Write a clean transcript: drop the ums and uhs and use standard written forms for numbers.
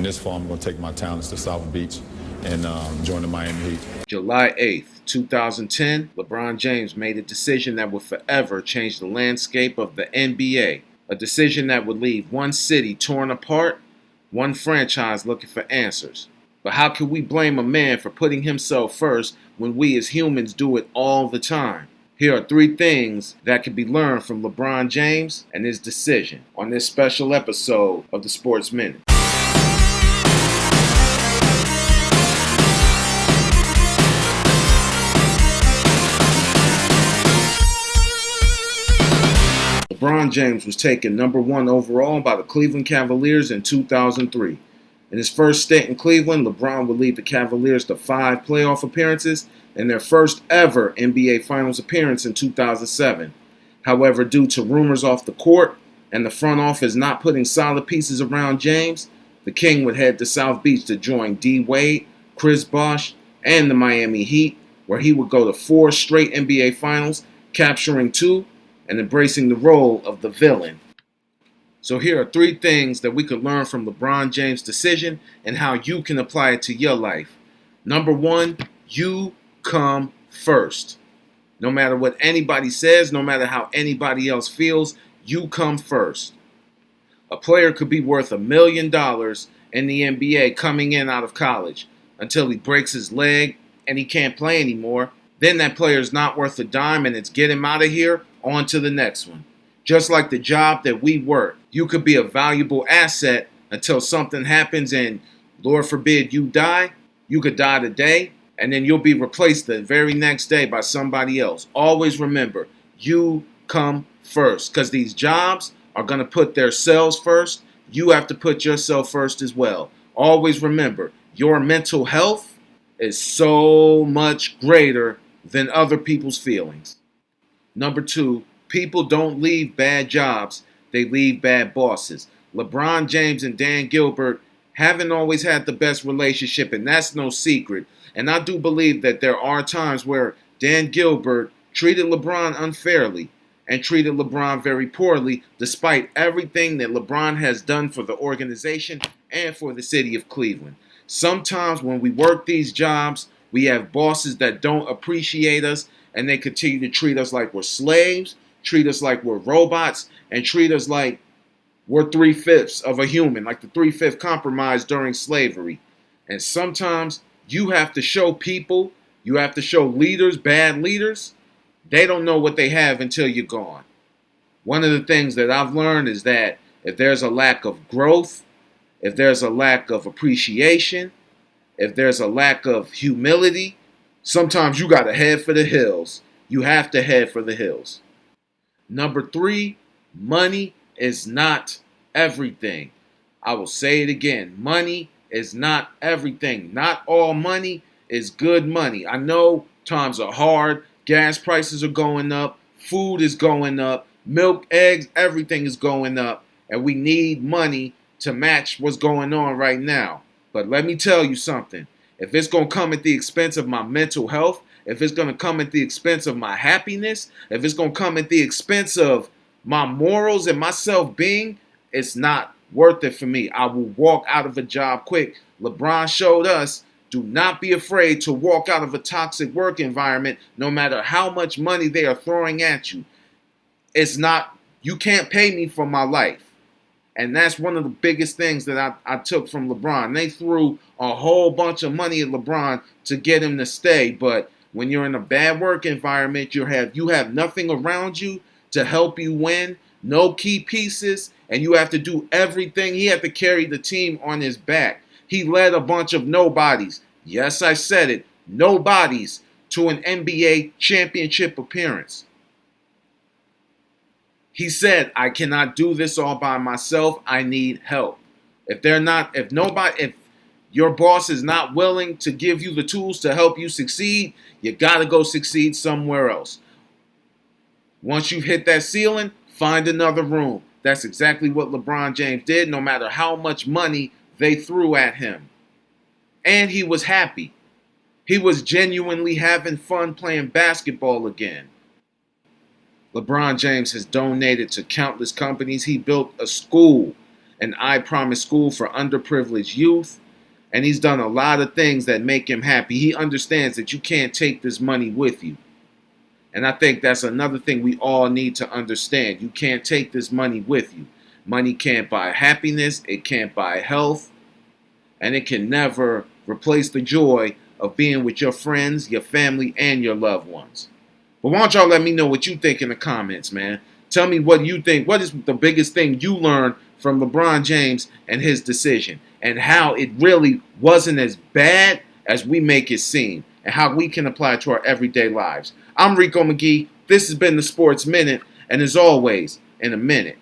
And this fall, I'm going to take my talents to South Beach and join the Miami Heat. July 8th, 2010, LeBron James made a decision that would forever change the landscape of the NBA. A decision that would leave one city torn apart, one franchise looking for answers. But how can we blame a man for putting himself first when we as humans do it all the time? Here are 3 things that can be learned from LeBron James and his decision on this special episode of the Sports Minute. LeBron James was taken number 1 overall by the Cleveland Cavaliers in 2003. In his first stint in Cleveland, LeBron would lead the Cavaliers to 5 playoff appearances and their first ever NBA Finals appearance in 2007. However, due to rumors off the court and the front office not putting solid pieces around James, the King would head to South Beach to join D. Wade, Chris Bosh, and the Miami Heat, where he would go to 4 straight NBA Finals, capturing 2 and embracing the role of the villain. So here are 3 things that we could learn from LeBron James' decision and how you can apply it to your life. Number 1, you come first. No matter what anybody says, no matter how anybody else feels, you come first. A player could be worth $1 million in the NBA coming in out of college until he breaks his leg and he can't play anymore. Then that player is not worth a dime and it's get him out of here, on to the next one. Just like the job that we work, you could be a valuable asset until something happens and, Lord forbid, you die. You could die today and then you'll be replaced the very next day by somebody else. Always remember, you come first, because these jobs are going to put their selves first. You have to put yourself first as well. Always remember, your mental health is so much greater than other people's feelings. Number 2, people don't leave bad jobs, they leave bad bosses. LeBron James and Dan Gilbert haven't always had the best relationship, and that's no secret. And I do believe that there are times where Dan Gilbert treated LeBron unfairly and treated LeBron very poorly, despite everything that LeBron has done for the organization and for the city of Cleveland. Sometimes when we work these jobs, we have bosses that don't appreciate us, and they continue to treat us like we're slaves, treat us like we're robots, and treat us like we're 3/5 of a human, like the 3/5 compromise during slavery. And sometimes you have to show people, you have to show leaders, bad leaders, they don't know what they have until you're gone. One of the things that I've learned is that if there's a lack of growth, if there's a lack of appreciation, if there's a lack of humility, sometimes you got to head for the hills. You have to head for the hills. Number 3, money is not everything. I will say it again. Money is not everything. Not all money is good money. I know times are hard. Gas prices are going up. Food is going up. Milk, eggs, everything is going up. And we need money to match what's going on right now. But let me tell you something. If it's going to come at the expense of my mental health, if it's going to come at the expense of my happiness, if it's going to come at the expense of my morals and my self-being, it's not worth it for me. I will walk out of a job quick. LeBron showed us, do not be afraid to walk out of a toxic work environment, no matter how much money they are throwing at you. It's not, you can't pay me for my life. And that's one of the biggest things that I took from LeBron. They threw a whole bunch of money at LeBron to get him to stay. But when you're in a bad work environment, you have nothing around you to help you win, no key pieces, and you have to do everything. He had to carry the team on his back. He led a bunch of nobodies. Yes, I said it. Nobodies to an NBA championship appearance. He said, I cannot do this all by myself. I need help. If your boss is not willing to give you the tools to help you succeed, you got to go succeed somewhere else. Once you've hit that ceiling, find another room. That's exactly what LeBron James did, no matter how much money they threw at him. And he was happy. He was genuinely having fun playing basketball again. LeBron James has donated to countless companies. He built a school an I Promise school for underprivileged youth. And he's done a lot of things that make him happy. He understands that you can't take this money with you. And I think that's another thing we all need to understand. You can't take this money with you. Money can't buy happiness. It can't buy health. And it can never replace the joy of being with your friends, your family, and your loved ones. But why don't y'all let me know what you think in the comments, man. Tell me what you think. What is the biggest thing you learned from LeBron James and his decision, and how it really wasn't as bad as we make it seem, and how we can apply it to our everyday lives. I'm Rico McGee. This has been the Sports Minute, and as always, in a minute,